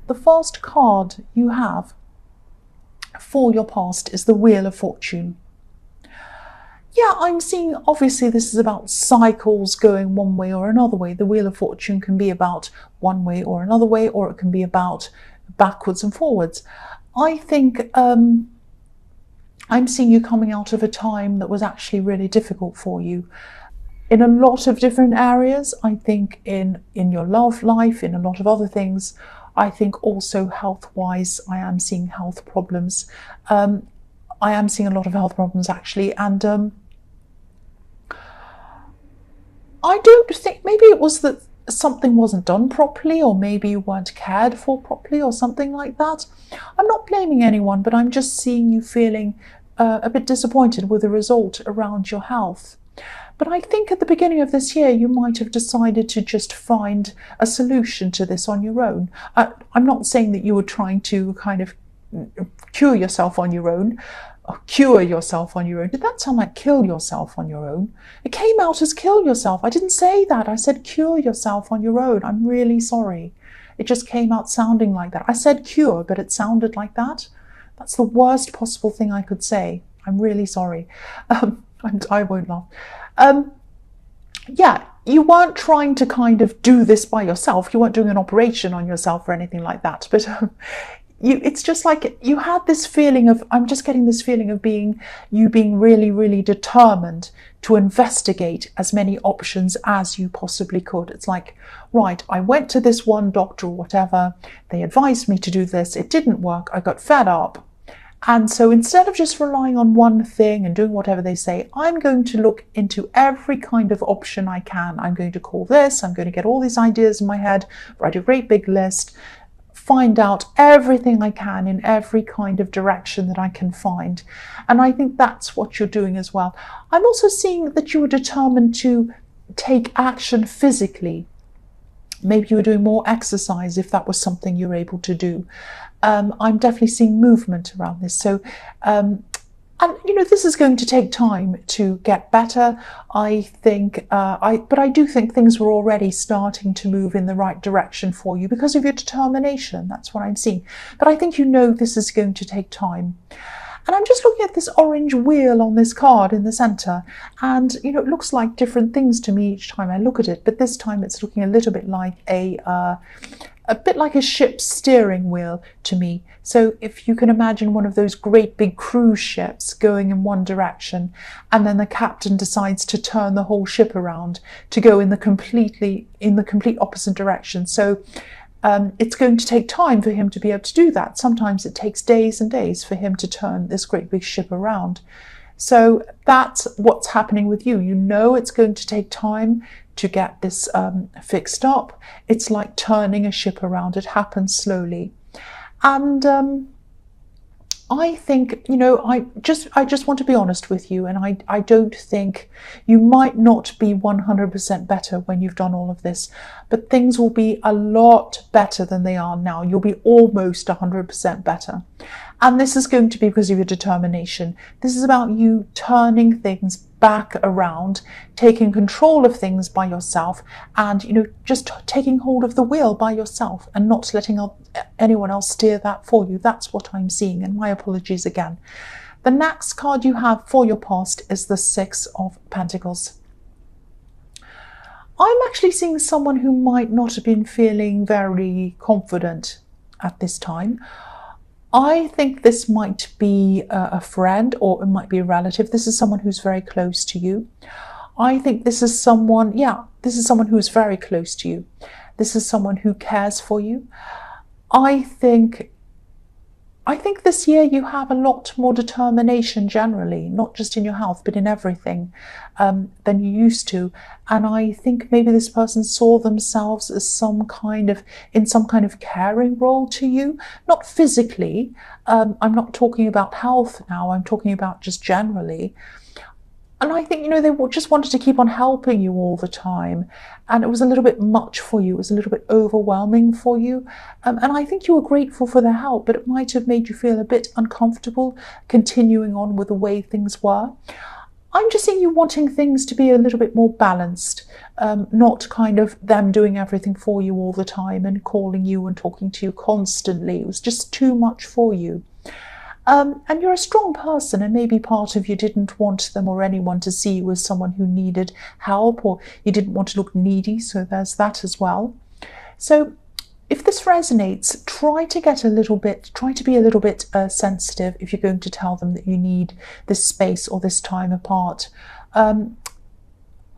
the first card you have for your past is the Wheel of Fortune. Yeah, I'm seeing, obviously this is about cycles going one way or another way. The Wheel of Fortune can be about one way or another way, or it can be about backwards and forwards. I think I'm seeing you coming out of a time that was actually really difficult for you in a lot of different areas. I think in your love life, in a lot of other things. I think also health-wise, I am seeing health problems. I am seeing a lot of health problems actually, and I don't think, maybe it was that something wasn't done properly, or maybe you weren't cared for properly or something like that. I'm not blaming anyone, but I'm just seeing you feeling a bit disappointed with the result around your health. But I think at the beginning of this year, you might have decided to just find a solution to this on your own. I'm not saying that you were trying to kind of cure yourself on your own. Cure yourself on your own. Did that sound like kill yourself on your own? It came out as kill yourself. I didn't say that. I said cure yourself on your own. I'm really sorry. It just came out sounding like that. I said cure, but it sounded like that. That's the worst possible thing I could say. I'm really sorry. I won't laugh. Yeah, you weren't trying to kind of do this by yourself. You weren't doing an operation on yourself or anything like that. But it's just like you had this feeling of, I'm just getting this feeling of being really, really determined to investigate as many options as you possibly could. It's like, right, I went to this one doctor or whatever, they advised me to do this, it didn't work, I got fed up. And so instead of just relying on one thing and doing whatever they say, I'm going to look into every kind of option I can. I'm going to call this, I'm going to get all these ideas in my head, write a great big list, find out everything I can in every kind of direction that I can find. And I think that's what you're doing as well. I'm also seeing that you were determined to take action physically. Maybe you were doing more exercise if that was something you were able to do. I'm definitely seeing movement around this. So, and you know, this is going to take time to get better. I think, but I do think things were already starting to move in the right direction for you because of your determination. That's what I'm seeing. But I think you know this is going to take time. And I'm just looking at this orange wheel on this card in the center, and you know, it looks like different things to me each time I look at it. But this time, it's looking a little bit like a bit like a ship's steering wheel to me. So if you can imagine one of those great big cruise ships going in one direction, and then the captain decides to turn the whole ship around to go in the complete opposite direction. So it's going to take time for him to be able to do that. Sometimes it takes days and days for him to turn this great big ship around. So that's what's happening with you. You know it's going to take time to get this fixed up. It's like turning a ship around. It happens slowly. And I think, you know, I just want to be honest with you, and I don't think you might not be 100% better when you've done all of this, but things will be a lot better than they are now. You'll be almost 100% better. And this is going to be because of your determination. This is about you turning things back around, taking control of things by yourself, and, you know, just taking hold of the wheel by yourself and not letting anyone else steer that for you. That's what I'm seeing, and my apologies again. The next card you have for your past is the Six of Pentacles. I'm actually seeing someone who might not have been feeling very confident at this time. I think this might be a friend, or it might be a relative. This is someone who's very close to you. I think this is someone, this is someone who is very close to you. This is someone who cares for you. I think this year you have a lot more determination generally, not just in your health, but in everything, than you used to. And I think maybe this person saw themselves as in some kind of caring role to you, not physically. I'm not talking about health now, I'm talking about just generally. And I think, you know, they just wanted to keep on helping you all the time. And it was a little bit much for you. It was a little bit overwhelming for you. And I think you were grateful for their help, but it might have made you feel a bit uncomfortable continuing on with the way things were. I'm just seeing you wanting things to be a little bit more balanced, not kind of them doing everything for you all the time and calling you and talking to you constantly. It was just too much for you. And you're a strong person, and maybe part of you didn't want them or anyone to see you as someone who needed help, or you didn't want to look needy, so there's that as well. So if this resonates, try to be a little bit sensitive if you're going to tell them that you need this space or this time apart. I'm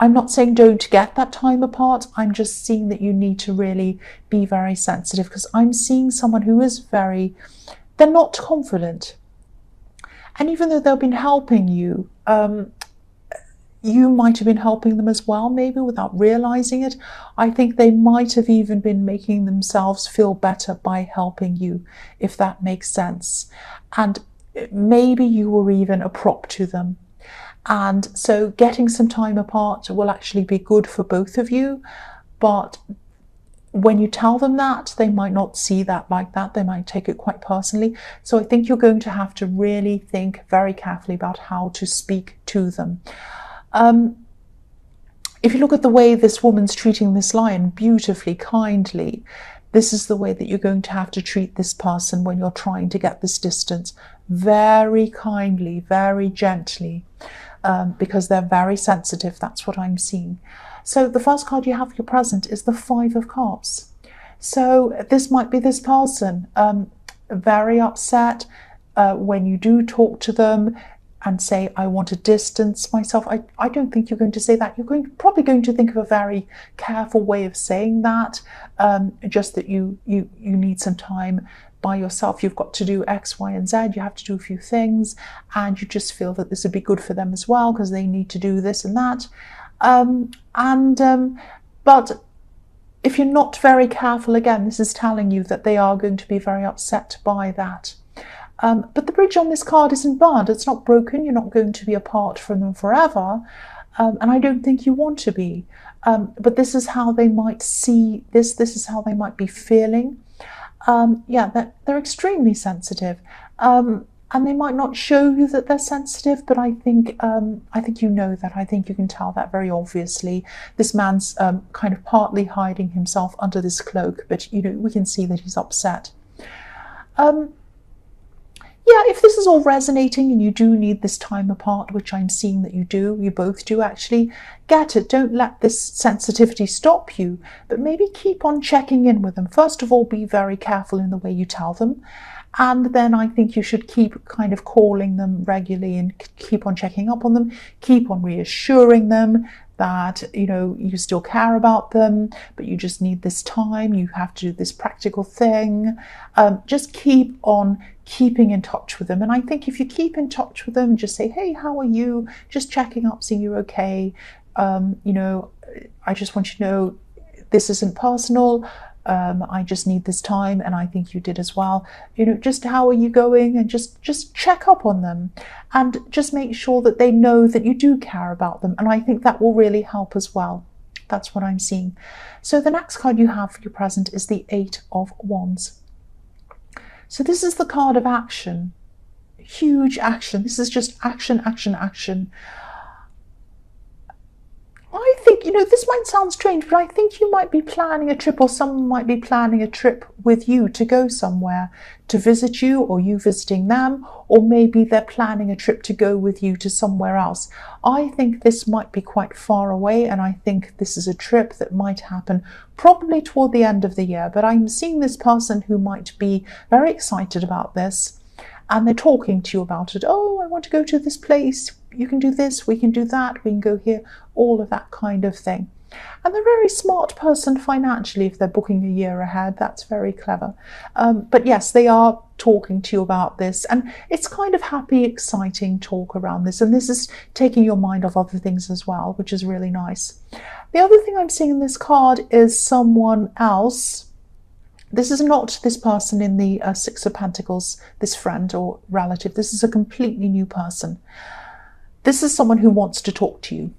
not saying don't get that time apart. I'm just seeing that you need to really be very sensitive, because I'm seeing someone who is they're not confident. And even though they've been helping you, you might have been helping them as well, maybe without realizing it. I think they might have even been making themselves feel better by helping you, if that makes sense. And maybe you were even a prop to them. And so getting some time apart will actually be good for both of you. But when you tell them that, they might not see that like that. They might take it quite personally. So I think you're going to have to really think very carefully about how to speak to them. If you look at the way this woman's treating this lion, beautifully, kindly, this is the way that you're going to have to treat this person when you're trying to get this distance. Very kindly, very gently, because they're very sensitive. That's what I'm seeing. So the first card you have for your present is the Five of Cups. So this might be this person, very upset when you do talk to them and say, I want to distance myself. I don't think you're going to say that. You're probably going to think of a very careful way of saying that, just that you need some time by yourself. You've got to do X, Y, and Z. You have to do a few things, and you just feel that this would be good for them as well, because they need to do this and that. But if you're not very careful, again, this is telling you that they are going to be very upset by that. But the bridge on this card isn't burned. It's not broken. You're not going to be apart from them forever. And I don't think you want to be. But this is how they might see this. This is how they might be feeling. Yeah, they're extremely sensitive. And they might not show you that they're sensitive, but I think you know that. I think you can tell that very obviously. This man's kind of partly hiding himself under this cloak, but we can see that he's upset. Yeah, if this is all resonating and you do need this time apart, which I'm seeing that you both do actually, get it. Don't let this sensitivity stop you, but maybe keep on checking in with them. First of all, be very careful in the way you tell them. And then I think you should keep kind of calling them regularly and keep on checking up on them, keep on reassuring them that, you still care about them, but you just need this time. You have to do this practical thing. Just keep on keeping in touch with them. And I think if you keep in touch with them, just say, hey, how are you? Just checking up, seeing you're okay. I just want you to know this isn't personal. I just need this time, and I think you did as well. Just how are you going, and just check up on them, and just make sure that they know that you do care about them. And I think that will really help as well. That's what I'm seeing. So the next card you have for your present is the Eight of Wands. So this is the card of action, huge action. This is just action, action, action. I think, this might sound strange, but I think you might be planning a trip, or someone might be planning a trip with you to go somewhere to visit you, or you visiting them, or maybe they're planning a trip to go with you to somewhere else. I think this might be quite far away, and I think this is a trip that might happen probably toward the end of the year. But I'm seeing this person who might be very excited about this, and they're talking to you about it. Oh, I want to go to this place. You can do this, we can do that, we can go here, all of that kind of thing. And they're a very smart person financially if they're booking a year ahead. That's very clever. But yes, they are talking to you about this, and it's kind of happy, exciting talk around this. And this is taking your mind off other things as well, which is really nice. The other thing I'm seeing in this card is someone else. This is not this person in the Six of Pentacles, this friend or relative. This is a completely new person. This is someone who wants to talk to you.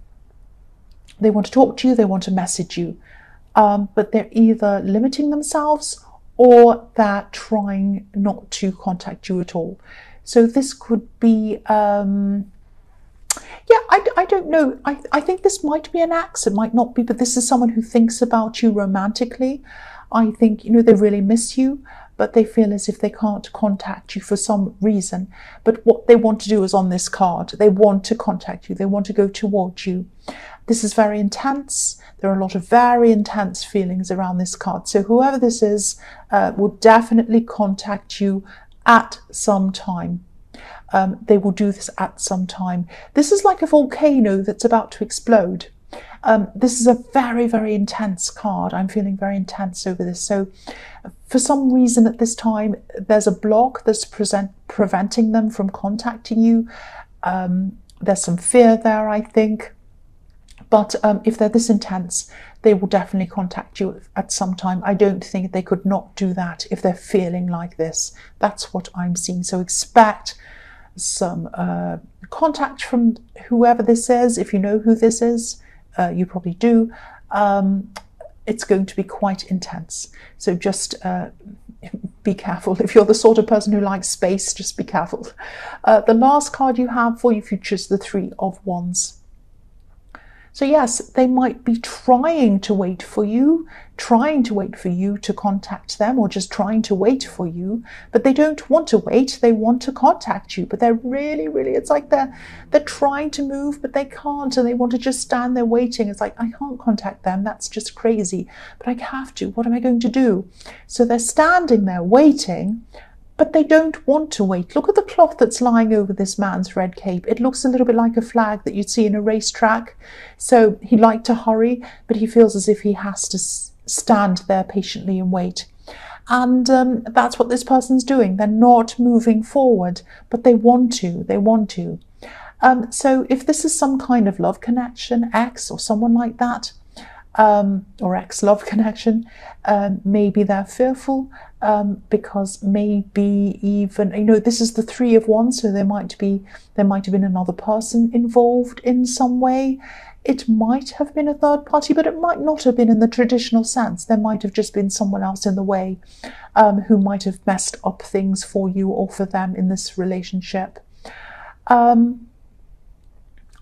They want to talk to you, they want to message you, but they're either limiting themselves or they're trying not to contact you at all. So this could be Yeah, I don't know. I think this might be an ex, it might not be, but this is someone who thinks about you romantically. I think, they really miss you, but they feel as if they can't contact you for some reason. But what they want to do is on this card. They want to contact you. They want to go towards you. This is very intense. There are a lot of very intense feelings around this card. So whoever this is will definitely contact you at some time. They will do this at some time. This is like a volcano that's about to explode. This is a very, very intense card. I'm feeling very intense over this. So for some reason at this time, there's a block that's preventing them from contacting you. There's some fear there, I think. But if they're this intense, they will definitely contact you at some time. I don't think they could not do that if they're feeling like this. That's what I'm seeing. So expect some contact from whoever this is. If you know who this is, you probably do. It's going to be quite intense. So just be careful. If you're the sort of person who likes space, just be careful. The last card you have for your future is the Three of Wands. So yes, they might be trying to wait for you to contact them, or just trying to wait for you, but they don't want to wait. They want to contact you, but they're really, it's like they're trying to move, but they can't, and they want to just stand there waiting. It's like, I can't contact them. That's just crazy, but I have to. What am I going to do? So they're standing there waiting, but they don't want to wait. Look at the cloth that's lying over this man's red cape. It looks a little bit like a flag that you'd see in a racetrack. So he'd like to hurry, but he feels as if he has to stand there patiently and wait. And that's what this person's doing. They're not moving forward, but they want to. So if this is some kind of love connection, ex or someone like that, or ex-love connection, maybe they're fearful, because maybe even, this is the Three of Wands, so there might have been another person involved in some way. It might have been a third party, but it might not have been in the traditional sense. There might have just been someone else in the way, who might have messed up things for you or for them in this relationship.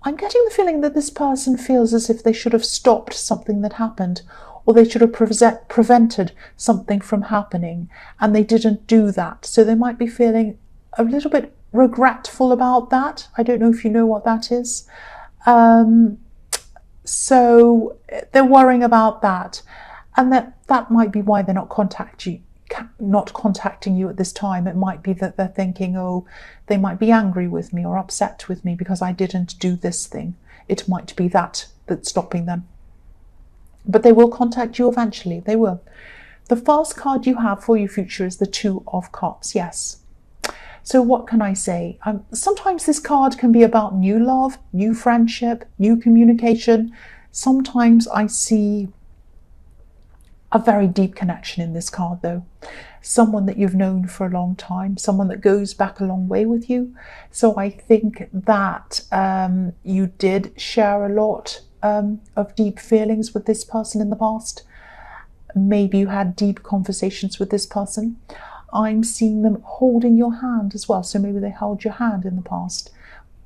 I'm getting the feeling that this person feels as if they should have stopped something that happened, or they should have prevented something from happening, and they didn't do that. So they might be feeling a little bit regretful about that. I don't know if you know what that is. So they're worrying about that, and that might be why they're not contacting you at this time. It might be that they're thinking, oh, they might be angry with me or upset with me because I didn't do this thing. It might be that's stopping them. But they will contact you eventually. They will. The first card you have for your future is the Two of Cups. Yes. So what can I say? Sometimes this card can be about new love, new friendship, new communication. Sometimes I see a very deep connection in this card, though. Someone that you've known for a long time, someone that goes back a long way with you. So I think that you did share a lot of deep feelings with this person in the past. Maybe you had deep conversations with this person. I'm seeing them holding your hand as well. So maybe they held your hand in the past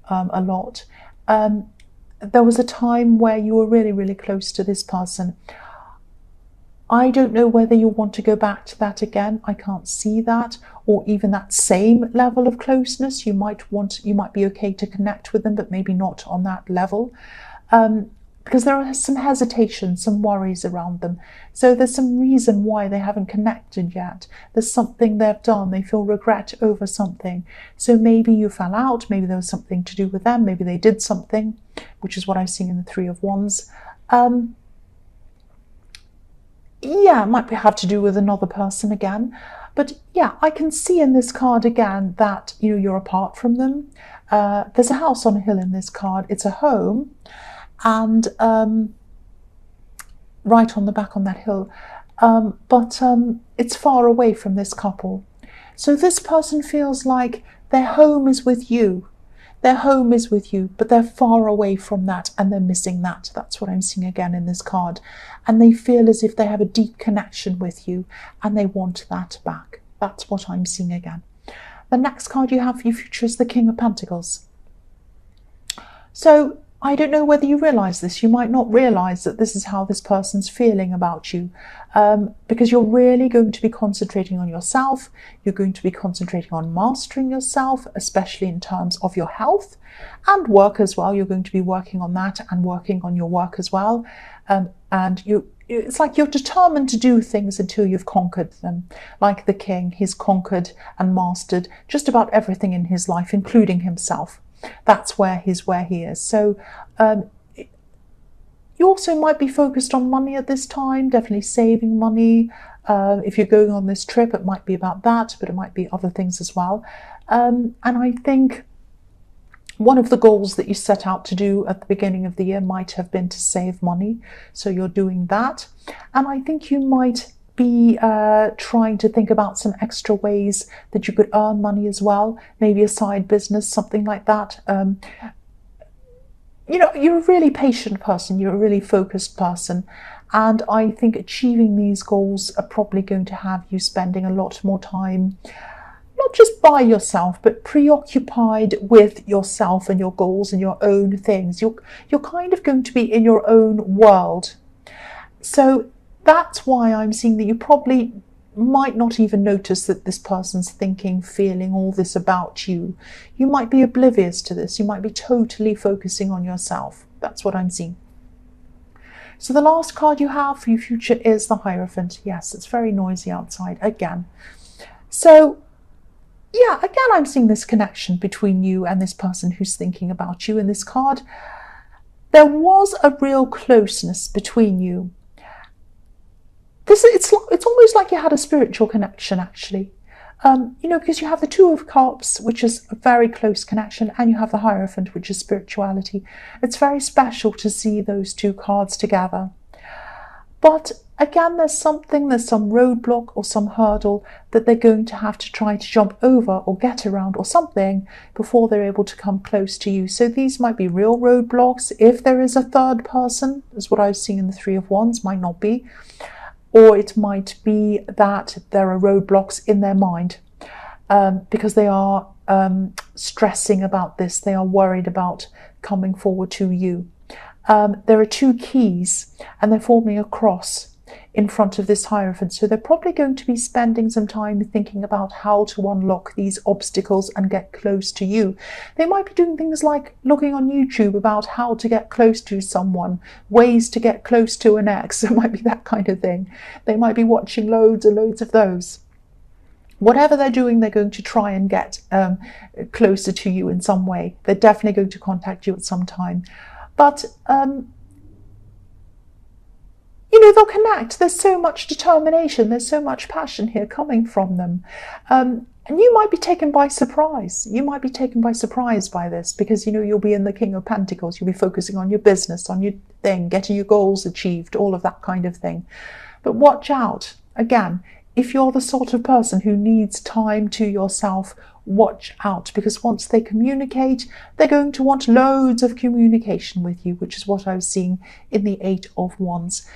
a lot. There was a time where you were really, really close to this person. I don't know whether you want to go back to that again. I can't see that, or even that same level of closeness. You might be okay to connect with them, but maybe not on that level, because there are some hesitation, some worries around them. So there's some reason why they haven't connected yet. There's something they've done. They feel regret over something. So maybe you fell out. Maybe there was something to do with them. Maybe they did something, which is what I'm seeing in the Three of Wands. Yeah, it might have to do with another person again. But yeah, I can see in this card again that you're apart from them. There's a house on a hill in this card. It's a home, and right on the back on that hill. But it's far away from this couple. So this person feels like their home is with you. Their home is with you, but they're far away from that, and they're missing that. That's what I'm seeing again in this card. And they feel as if they have a deep connection with you, and they want that back. That's what I'm seeing again. The next card you have for your future is the King of Pentacles. So I don't know whether you realize this. You might not realize that this is how this person's feeling about you, because you're really going to be concentrating on yourself. You're going to be concentrating on mastering yourself, especially in terms of your health and work as well. You're going to be working on that and working on your work as well. And it's like you're determined to do things until you've conquered them. Like the king, he's conquered and mastered just about everything in his life, including himself. That's where he is. So you also might be focused on money at this time, definitely saving money. If you're going on this trip, it might be about that, but it might be other things as well. And I think one of the goals that you set out to do at the beginning of the year might have been to save money. So you're doing that. And I think you might be trying to think about some extra ways that you could earn money as well, maybe a side business, something like that. You're a really patient person, you're a really focused person, and I think achieving these goals are probably going to have you spending a lot more time, not just by yourself, but preoccupied with yourself and your goals and your own things. You're kind of going to be in your own world. So that's why I'm seeing that you probably might not even notice that this person's thinking, feeling all this about you. You might be oblivious to this. You might be totally focusing on yourself. That's what I'm seeing. So the last card you have for your future is the Hierophant. Yes, it's very noisy outside again. So yeah, again, I'm seeing this connection between you and this person who's thinking about you in this card. There was a real closeness between you. It's almost like you had a spiritual connection, actually. Because you have the Two of Cups, which is a very close connection, and you have the Hierophant, which is spirituality. It's very special to see those two cards together. But again, there's some roadblock or some hurdle that they're going to have to try to jump over or get around or something before they're able to come close to you. So these might be real roadblocks. If there is a third person, is what I've seen in the Three of Wands, might not be. Or it might be that there are roadblocks in their mind because they are stressing about this. They are worried about coming forward to you. There are two keys and they're forming a cross in front of this Hierophant. So they're probably going to be spending some time thinking about how to unlock these obstacles and get close to you. They might be doing things like looking on YouTube about how to get close to someone, ways to get close to an ex. It might be that kind of thing. They might be watching loads and loads of those. Whatever they're doing, they're going to try and get closer to you in some way. They're definitely going to contact you at some time. But they'll connect. There's so much determination. There's so much passion here coming from them. And you might be taken by surprise. You might be taken by surprise by this because, you'll be in the King of Pentacles. You'll be focusing on your business, on your thing, getting your goals achieved, all of that kind of thing. But watch out. Again, if you're the sort of person who needs time to yourself, watch out, because once they communicate, they're going to want loads of communication with you, which is what I was seeing in the Eight of Wands.